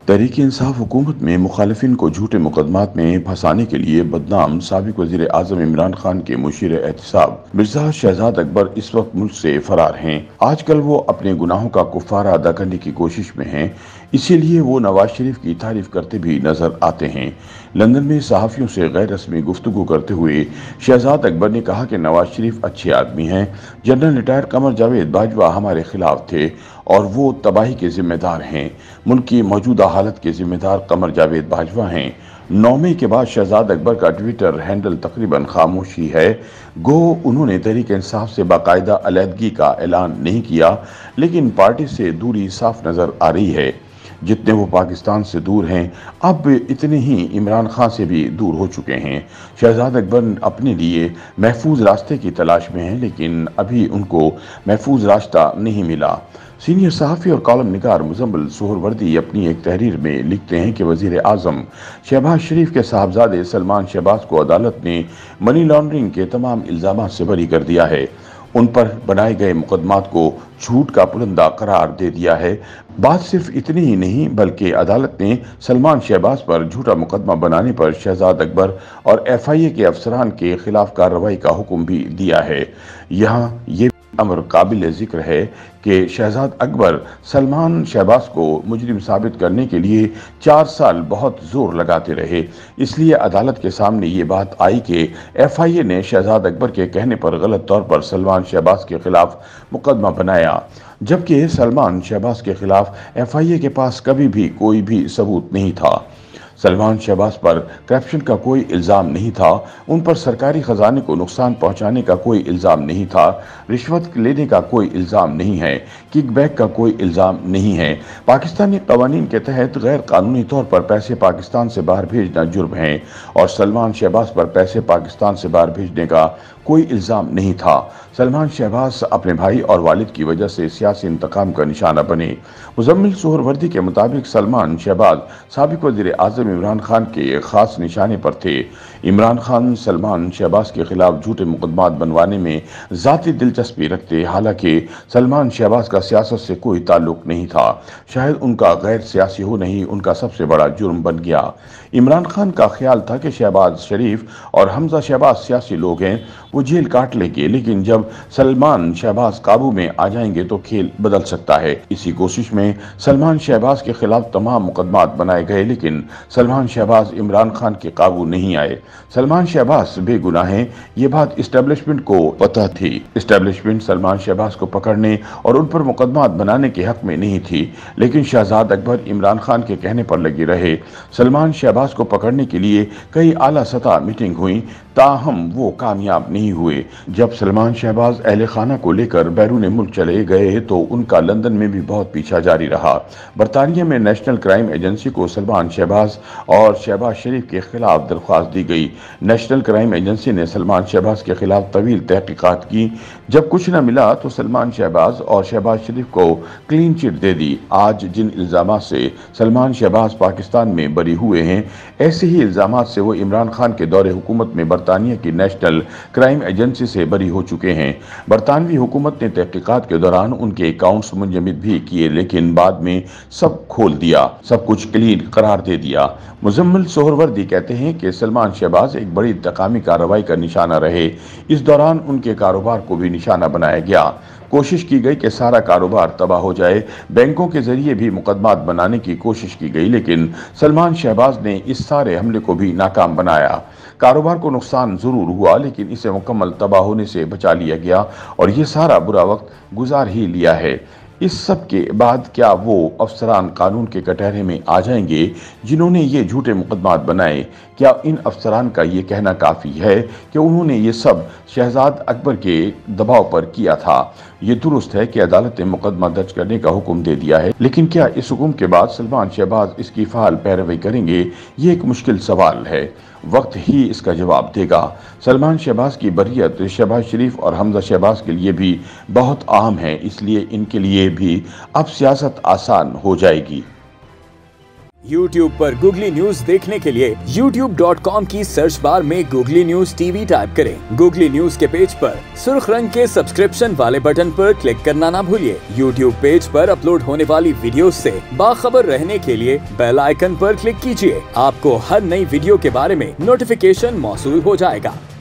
तहरीक इंसाफ हुकूमत में मुखालिफिन को झूठे मुकदमात में फंसाने के लिए बदनाम साबिक वजीर आजम इमरान खान के मुशीर एहतिसाब मिर्जा शहजाद अकबर इस वक्त मुल्क से फरार हैं। आजकल वो अपने गुनाहों का कुफारा अदा करने की कोशिश में हैं, इसीलिए वो नवाज शरीफ की तारीफ करते भी नजर आते हैं। लंदन में सहाफ़ियों से गैर रस्मी गुफ्तगू करते हुए शहजाद अकबर ने कहा कि नवाज शरीफ अच्छे आदमी हैं। जनरल रिटायर कमर जावेद बाजवा हमारे खिलाफ थे और वो तबाही के जिम्मेदार हैं। मुल्क की मौजूदा हालत के जिम्मेदार कमर जावेद बाजवा हैं। 9 मई के बाद शहजाद अकबर का ट्विटर हैंडल तकरीबन खामोशी है। गो उन्होंने तहरीक इंसाफ से बाकायदा अलहदगी का ऐलान नहीं किया, लेकिन पार्टी से दूरी साफ नजर आ रही है। जितने वो पाकिस्तान से दूर हैं, अब इतने ही इमरान खान से भी दूर हो चुके हैं। शहजाद अकबर अपने लिए महफूज रास्ते की तलाश में हैं, लेकिन अभी उनको महफूज रास्ता नहीं मिला। सीनियर सहाफ़ी और कॉलम निगार मुजम्मिल सोहरवर्दी अपनी एक तहरीर में लिखते हैं कि वज़ीर आज़म शहबाज शरीफ के साहबजादे सलमान शहबाज को अदालत ने मनी लॉन्ड्रिंग के तमाम इल्ज़ामात से बरी कर दिया है। उन पर बनाए गए मुकदमात को झूठ का पुलंदा करार दे दिया है। बात सिर्फ इतनी ही नहीं, बल्कि अदालत ने सलमान शहबाज पर झूठा मुकदमा बनाने पर शहजाद अकबर और FIA के अफसरान के खिलाफ कार्रवाई का हुक्म भी दिया है। यहाँ ये अमर काबिल जिक्र है कि शहजाद अकबर सलमान शहबाज को मुजरिम साबित करने के लिए 4 साल बहुत जोर लगाते रहे। इसलिए अदालत के सामने ये बात आई कि FIA ने शहजाद अकबर के कहने पर गलत तौर पर सलमान शहबाज के खिलाफ मुकदमा बनाया, जबकि सलमान शहबाज के खिलाफ FIA के पास कभी भी कोई भी सबूत नहीं था। सलमान शहबाज पर करप्शन का कोई इल्ज़ाम नहीं था, उन पर सरकारी खजाने को नुकसान पहुंचाने का कोई इल्ज़ाम नहीं था, रिश्वत लेने का कोई इल्ज़ाम नहीं है, किकबैक का कोई इल्ज़ाम नहीं है। पाकिस्तानी कवानीन के तहत गैर कानूनी तौर पर पैसे पाकिस्तान से बाहर भेजना जुर्म है और सलमान शहबाज पर पैसे पाकिस्तान से बाहर भेजने का कोई इल्ज़ाम नहीं था। सलमान शहबाज अपने भाई और वालिद की वजह से सियासी इंतकाम का निशाना बने। मुजम्मिल सोहरवर्दी के मुताबिक सलमान शहबाज साबिक वज़ीर आज़म इमरान खान के खास निशाने पर थे। इमरान खान सलमान शहबाज के खिलाफ झूठे मुकदमात बनवाने में ज़ाती दिलचस्पी रखते, हालांकि सलमान शहबाज का सियासत से कोई ताल्लुक नहीं था। शायद उनका गैर सियासी हो नहीं उनका सबसे बड़ा जुर्म बन गया। इमरान खान का ख्याल था कि शहबाज शरीफ और हमजा शहबाज सियासी लोग हैं, वो जेल काट लेंगे, लेकिन जब सलमान शहबाज काबू में आ जाएंगे तो खेल बदल सकता है। इसी कोशिश में सलमान शहबाज के खिलाफ तमाम मुकदमात बनाए गए, लेकिन सलमान शहबाज इमरान खान के काबू नहीं आए। सलमान शहबाज बेगुनाह हैं, ये बात इस्टेब्लिशमेंट को पता थी। इस्टेब्लिशमेंट सलमान शहबाज को पकड़ने और उन पर मुकदमात बनाने के हक में नहीं थी, लेकिन शहजाद अकबर इमरान खान के कहने पर लगे रहे। सलमान शहबाज को पकड़ने के लिए कई आला सतह मीटिंग हुई, ताहम वो कामयाब नहीं हुए। जब सलमान शहबाज अहले खाना को लेकर बैरून मुल्क चले गए तो उनका लंदन में भी बहुत पीछा जारी रहा। बरतानिया में नेशनल क्राइम एजेंसी को सलमान शहबाज और शहबाज शरीफ के खिलाफ दरख्वास्त दी गई। नेशनल क्राइम एजेंसी ने सलमान शहबाज के खिलाफ तवील तहकीकात की। जब कुछ न मिला तो सलमान शहबाज और शहबाज शरीफ को क्लीन चिट दे दी। आज जिन इल्जामात से सलमान शहबाज पाकिस्तान में बरी हुए हैं, ऐसे ही इल्जामात से वो इमरान खान के दौरे हुकूमत में बरतानिया की नेशनल क्राइम एजेंसी से बरी हो चुके हैं। बरतानवी हुकूमत ने तहकीकात के दौरान उनके अकाउंट्स मुंजमद भी किए, लेकिन बाद में सब खोल दिया, सब कुछ क्लीन करार दे दिया। मुजम्मिल सोहरवर्दी कहते हैं कि सलमान शहबाज एक बड़ी इंतकामी कार्रवाई का निशाना रहे। इस दौरान उनके कारोबार को भी निशाना बनाया गया। कोशिश की गई कि सारा कारोबार तबाह हो जाए। बैंकों के जरिए भी मुकदमात बनाने की कोशिश की गई, लेकिन सलमान शहबाज ने इस सारे हमले को भी नाकाम बनाया। कारोबार को नुकसान जरूर हुआ, लेकिन इसे मुकम्मल तबाह होने से बचा लिया गया और ये सारा बुरा वक्त गुजार ही लिया है। इस सब के बाद क्या वो अफसरान कानून के कटहरे में आ जाएंगे जिन्होंने ये झूठे मुकदमात बनाए? क्या इन अफसरान का ये कहना काफ़ी है कि उन्होंने ये सब शहजाद अकबर के दबाव पर किया था? ये दुरुस्त है कि अदालत ने मुकदमा दर्ज करने का हुक्म दे दिया है, लेकिन क्या इस हुक्म के बाद सलमान शहबाज इसकी फ़ाल पैरवी करेंगे? ये एक मुश्किल सवाल है, वक्त ही इसका जवाब देगा। सलमान शहबाज की बरियत शहबाज शरीफ और हमजा शहबाज के लिए भी बहुत अहम है, इसलिए इनके लिए भी अब सियासत आसान हो जाएगी। YouTube पर गूगली न्यूज देखने के लिए youtube.com की सर्च बार में गूगली न्यूज टीवी टाइप करें। गूगली न्यूज के पेज पर सुर्ख रंग के सब्सक्रिप्शन वाले बटन पर क्लिक करना ना भूलिए। YouTube पेज पर अपलोड होने वाली वीडियोस से बाखबर रहने के लिए बेल आइकन पर क्लिक कीजिए। आपको हर नई वीडियो के बारे में नोटिफिकेशन मौसूल हो जाएगा।